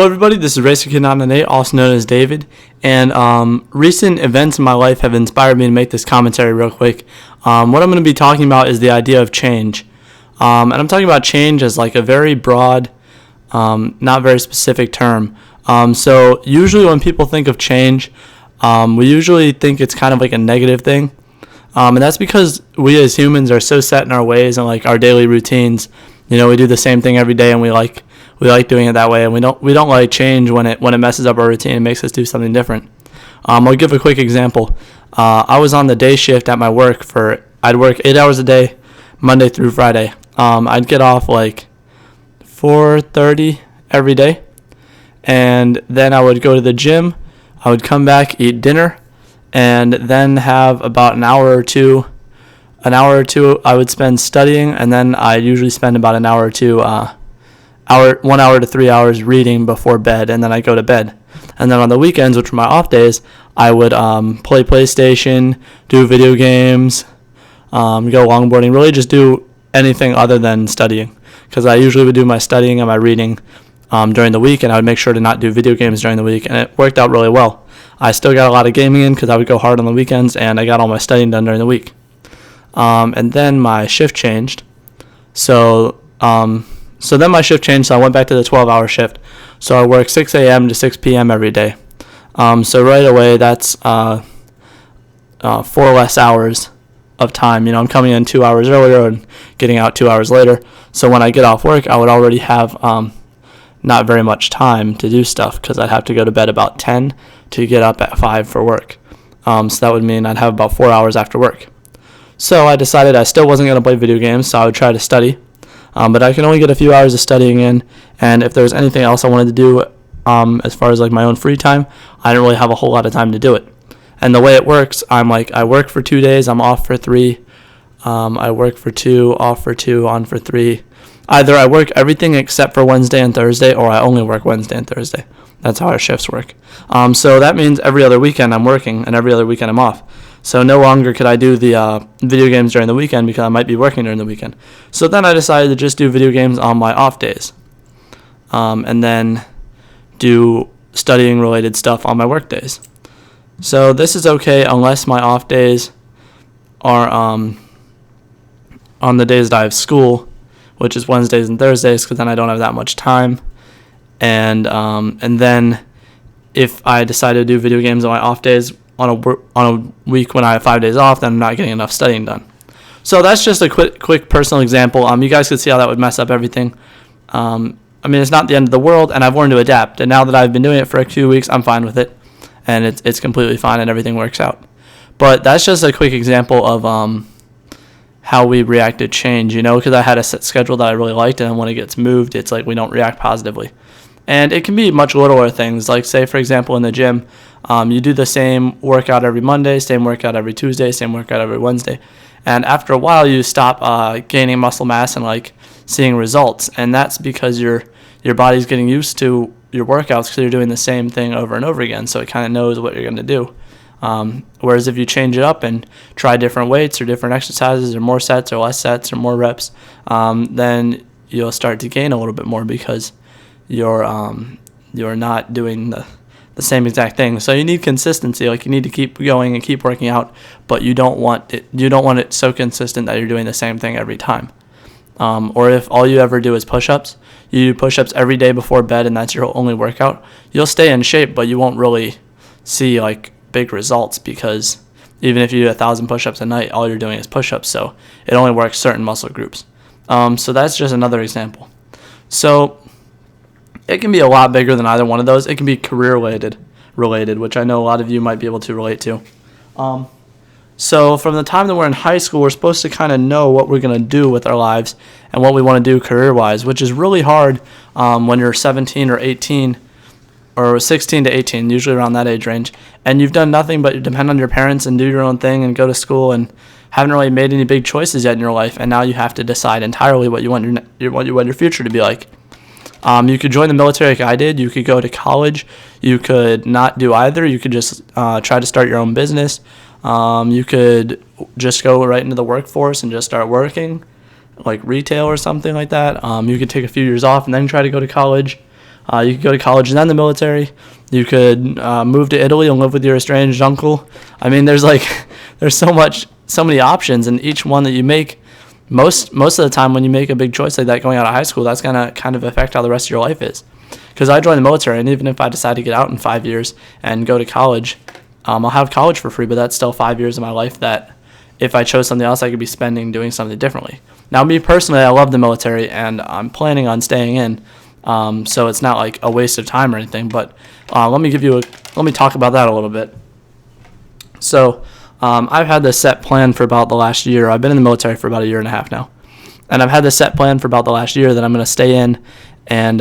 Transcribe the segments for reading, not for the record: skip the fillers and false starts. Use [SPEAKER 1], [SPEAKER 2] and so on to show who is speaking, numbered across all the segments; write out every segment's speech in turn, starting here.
[SPEAKER 1] Hello everybody, this is RacerKid998, also known as David, and recent events in my life have inspired me to make this commentary real quick. What I'm going to be talking about is the idea of change, and I'm talking about change as like a very broad, not very specific term. So usually when people think of change, we usually think it's kind of like a negative thing, and that's because we as humans are so set in our ways and like our daily routines. You know, we do the same thing every day, and we like doing it that way, and we don't like change when it messes up our routine and makes us do something different. I'll give a quick example. I was on the day shift at my work I'd work 8 hours a day, Monday through Friday. I'd get off like 4:30 every day, and then I would go to the gym. I would come back, eat dinner, and then have about an hour or two I would spend studying, and then I usually spend about an hour or two 1 hour to 3 hours reading before bed, and then I go to bed. And then on the weekends, which were my off days, I would play PlayStation, do video games, go longboarding, really just do anything other than studying, because I usually would do my studying and my reading during the week, and I would make sure to not do video games during the week, and it worked out really well. I still got a lot of gaming in because I would go hard on the weekends, and I got all my studying done during the week. And then my shift changed. So then my shift changed, so I went back to the 12-hour shift. So I work 6 a.m. to 6 p.m. every day. So right away, that's 4 less hours of time. You know, I'm coming in 2 hours earlier and getting out 2 hours later. So when I get off work, I would already have not very much time to do stuff, because I'd have to go to bed about 10 to get up at 5 for work. So that would mean I'd have about 4 hours after work. So I decided I still wasn't going to play video games, so I would try to study. But I can only get a few hours of studying in, and if there was anything else I wanted to do as far as like my own free time, I didn't really have a whole lot of time to do it. And the way it works, I work for 2 days, I'm off for 3. I work for 2, off for 2, on for 3. Either I work everything except for Wednesday and Thursday, or I only work Wednesday and Thursday. That's how our shifts work. So that means every other weekend I'm working, and every other weekend I'm off. So no longer could I do the video games during the weekend, because I might be working during the weekend. So then I decided to just do video games on my off days, and then do studying related stuff on my work days. So this is okay unless my off days are on the days that I have school, which is Wednesdays and Thursdays, because then I don't have that much time. And then if I decide to do video games on my off days on a week when I have 5 days off, then I'm not getting enough studying done. So that's just a quick personal example. You guys could see how that would mess up everything. It's not the end of the world, and I've learned to adapt. And now that I've been doing it for a few weeks, I'm fine with it, and it's completely fine, and everything works out. But that's just a quick example of how we react to change, because I had a set schedule that I really liked, and when it gets moved, it's like we don't react positively. And it can be much littler things, like say, for example, in the gym, you do the same workout every Monday, same workout every Tuesday, same workout every Wednesday. And after a while, you stop gaining muscle mass and like seeing results. And that's because your body's getting used to your workouts, because you're doing the same thing over and over again. So it kind of knows what you're going to do. Whereas if you change it up and try different weights or different exercises or more sets or less sets or more reps, then you'll start to gain a little bit more, because you're not doing the same exact thing. So you need consistency. Like, you need to keep going and keep working out, but you don't want it so consistent that you're doing the same thing every time. Or if all you ever do is push-ups, you do push-ups every day before bed, and that's your only workout, you'll stay in shape, but you won't really see like big results, because even if you do 1,000 push-ups a night, all you're doing is push-ups. So it only works certain muscle groups. So that's just another example. So it can be a lot bigger than either one of those. It can be career related, which I know a lot of you might be able to relate to. So from the time that we're in high school, we're supposed to kind of know what we're going to do with our lives and what we want to do career-wise, which is really hard when you're 17 or 18 or 16 to 18, usually around that age range, and you've done nothing but depend on your parents and do your own thing and go to school, and haven't really made any big choices yet in your life, and now you have to decide entirely what you want your future to be like. You could join the military like I did. You could go to college. You could not do either. You could just try to start your own business. You could just go right into the workforce and just start working, like retail or something like that. You could take a few years off and then try to go to college. You could go to college and then the military. You could move to Italy and live with your estranged uncle. I mean, there's so many options, and each one that you make, most of the time when you make a big choice like that going out of high school, that's gonna kind of affect how the rest of your life is. Because I joined the military, and even if I decide to get out in 5 years and go to college, I'll have college for free, but that's still 5 years of my life that if I chose something else, I could be spending doing something differently. Now, me personally, I love the military, and I'm planning on staying in, so it's not like a waste of time or anything. But let me talk about that a little bit. So I've had this set plan for about the last year. I've been in the military for about a year and a half now, and I've had this set plan for about the last year that I'm going to stay in and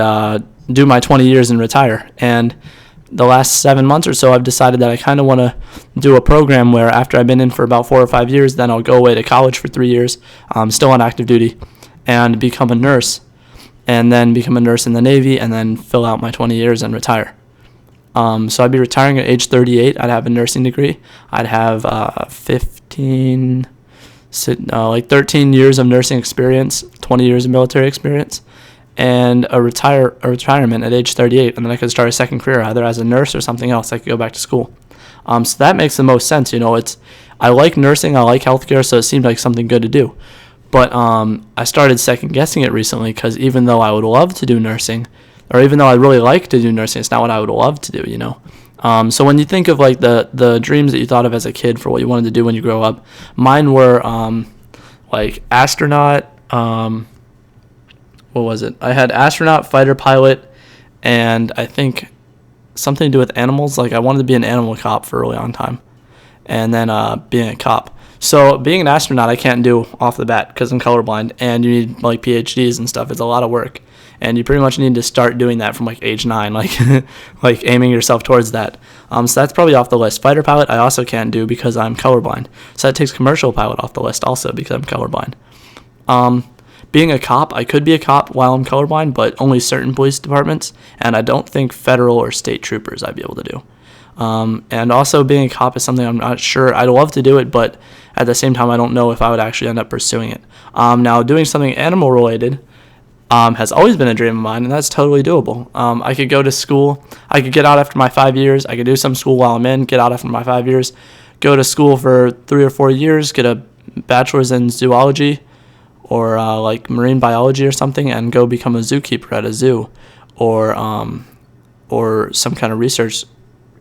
[SPEAKER 1] do my 20 years and retire. And the last 7 months or so, I've decided that I kind of want to do a program where after I've been in for about 4 or 5 years, then I'll go away to college for 3 years, still on active duty, and become a nurse, and then become a nurse in the Navy, and then fill out my 20 years and retire. So I'd be retiring at age 38. I'd have a nursing degree. I'd have 13 years of nursing experience, 20 years of military experience, and a retirement at age 38, and then I could start a second career either as a nurse or something else. I could go back to school. So that makes the most sense. I like nursing, I like healthcare, so it seemed like something good to do. But I started second guessing it recently because even though I would love to do nursing, or even though I really like to do nursing, it's not what I would love to do. So when you think of like the dreams that you thought of as a kid for what you wanted to do when you grow up, mine were like astronaut. What was it? I had astronaut, fighter pilot, and I think something to do with animals. Like I wanted to be an animal cop for a really long time, and then being a cop. So being an astronaut, I can't do off the bat because I'm colorblind, and you need like PhDs and stuff. It's a lot of work, and you pretty much need to start doing that from like age 9, like like aiming yourself towards that. So that's probably off the list. Fighter pilot, I also can't do because I'm colorblind. So that takes commercial pilot off the list also because I'm colorblind. Being a cop, I could be a cop while I'm colorblind, but only certain police departments, and I don't think federal or state troopers I'd be able to do. And also being a cop is something I'm not sure. I'd love to do it, but at the same time, I don't know if I would actually end up pursuing it. Now, doing something animal-related has always been a dream of mine, and that's totally doable. I could go to school. I could get out after my 5 years. I could do some school while I'm in, get out after my 5 years, go to school for 3 or 4 years, get a bachelor's in zoology, or like marine biology or something, and go become a zookeeper at a zoo, or some kind of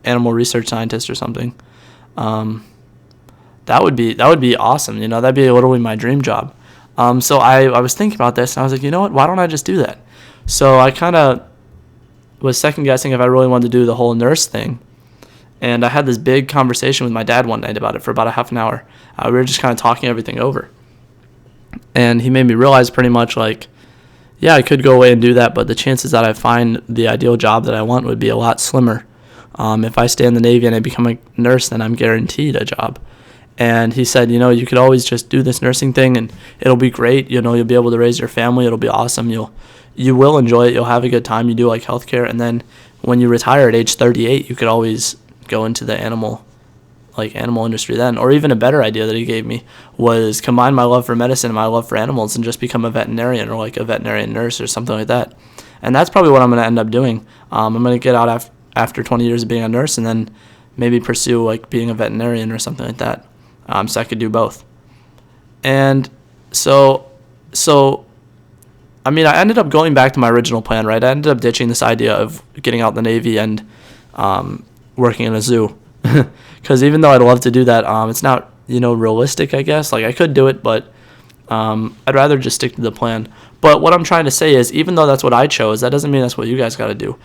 [SPEAKER 1] animal research scientist or something. That would be awesome. That'd be literally my dream job. So I was thinking about this, and I was like, you know what? Why don't I just do that? So I kind of was second guessing if I really wanted to do the whole nurse thing, and I had this big conversation with my dad one night about it for about a half an hour. We were just kind of talking everything over. And he made me realize pretty much like, yeah, I could go away and do that, but the chances that I find the ideal job that I want would be a lot slimmer. If I stay in the Navy and I become a nurse, then I'm guaranteed a job. And he said, you could always just do this nursing thing and it'll be great. You'll be able to raise your family. It'll be awesome. You will enjoy it. You'll have a good time. You do like healthcare. And then when you retire at age 38, you could always go into the animal industry then. Or even a better idea that he gave me was combine my love for medicine and my love for animals and just become a veterinarian or like a veterinarian nurse or something like that. And that's probably what I'm going to end up doing. I'm going to get out after 20 years of being a nurse and then maybe pursue like being a veterinarian or something like that. So I could do both. And so I ended up going back to my original plan, right? I ended up ditching this idea of getting out in the Navy and working in a zoo. Because even though I'd love to do that, it's not, realistic, I guess. Like, I could do it, but I'd rather just stick to the plan. But what I'm trying to say is, even though that's what I chose, that doesn't mean that's what you guys got to do.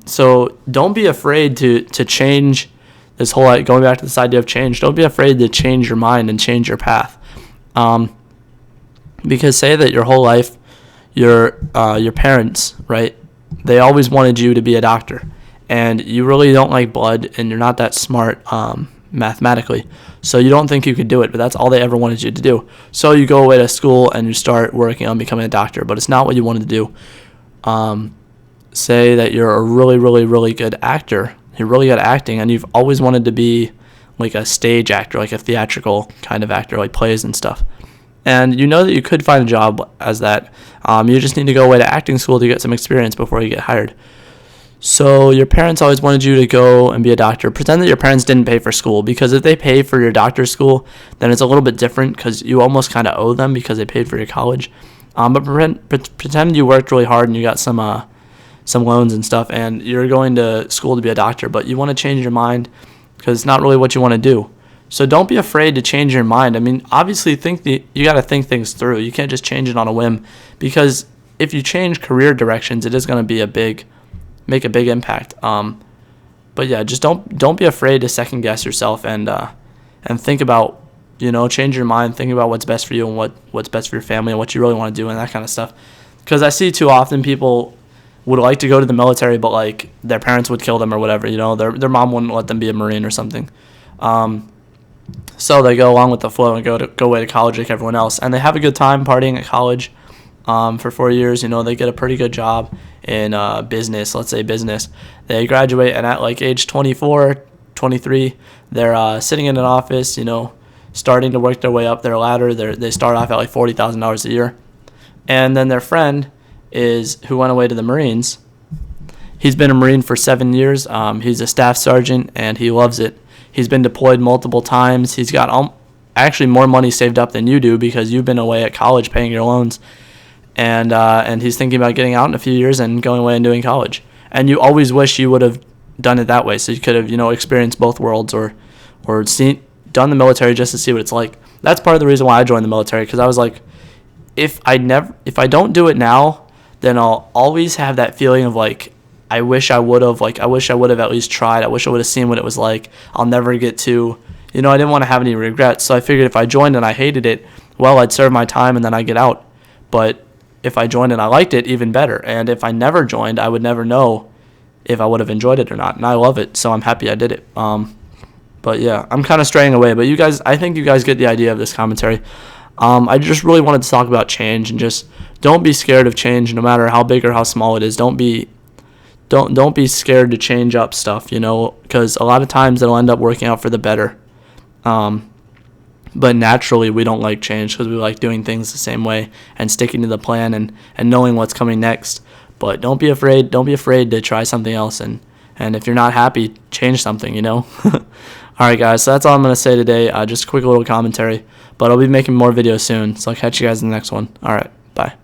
[SPEAKER 1] So don't be afraid to change this whole, going back to this idea of change. Don't be afraid to change your mind and change your path. Because say that your whole life, your parents, right, they always wanted you to be a doctor. And you really don't like blood, and you're not that smart mathematically. So you don't think you could do it, but that's all they ever wanted you to do. So you go away to school, and you start working on becoming a doctor, but it's not what you wanted to do. Say that you're a really, really, really good actor. You're really good at acting, and you've always wanted to be like a stage actor, like a theatrical kind of actor, like plays and stuff. And you know that you could find a job as that. You just need to go away to acting school to get some experience before you get hired. So your parents always wanted you to go and be a doctor. Pretend that your parents didn't pay for school, because if they pay for your doctor's school, then it's a little bit different because you almost kind of owe them because they paid for your college. But pretend you worked really hard and you got some loans and stuff, and you're going to school to be a doctor, but you want to change your mind because it's not really what you want to do. So don't be afraid to change your mind. I mean, obviously, you got to think things through. You can't just change it on a whim, because if you change career directions, it is going to be make a big impact. But yeah, just don't be afraid to second guess yourself and think about, change your mind, think about what's best for you and what's best for your family and what you really want to do and that kind of stuff. Because I see too often people would like to go to the military, but like their parents would kill them or whatever. Their mom wouldn't let them be a Marine or something. So they go along with the flow and go away to college like everyone else, and they have a good time partying at college. For 4 years, they get a pretty good job in business, let's say business. They graduate, and at like age 24, 23, they're sitting in an office, starting to work their way up their ladder. They start off at like $40,000 a year. And then their friend who went away to the Marines. He's been a Marine for 7 years. He's a staff sergeant, and he loves it. He's been deployed multiple times. He's got actually more money saved up than you do because you've been away at college paying your loans. And he's thinking about getting out in a few years and going away and doing college. And you always wish you would have done it that way, so you could have, experienced both worlds or done the military just to see what it's like. That's part of the reason why I joined the military, because I was like, if I don't do it now, then I'll always have that feeling of like, I wish I would have at least tried. I wish I would have seen what it was like. I'll never get to, I didn't want to have any regrets. So I figured if I joined and I hated it, well, I'd serve my time and then I'd get out. But if I joined and I liked it, even better. And if I never joined, I would never know if I would have enjoyed it or not. And I love it, so I'm happy I did it. But yeah, I'm kind of straying away. But I think you guys get the idea of this commentary. I just really wanted to talk about change, and just don't be scared of change, no matter how big or how small it is. Don't be scared to change up stuff, because a lot of times it'll end up working out for the better. But naturally, we don't like change because we like doing things the same way and sticking to the plan and knowing what's coming next. But don't be afraid. Don't be afraid to try something else. And if you're not happy, change something, All right, guys. So that's all I'm going to say today. Just a quick little commentary. But I'll be making more videos soon. So I'll catch you guys in the next one. All right. Bye.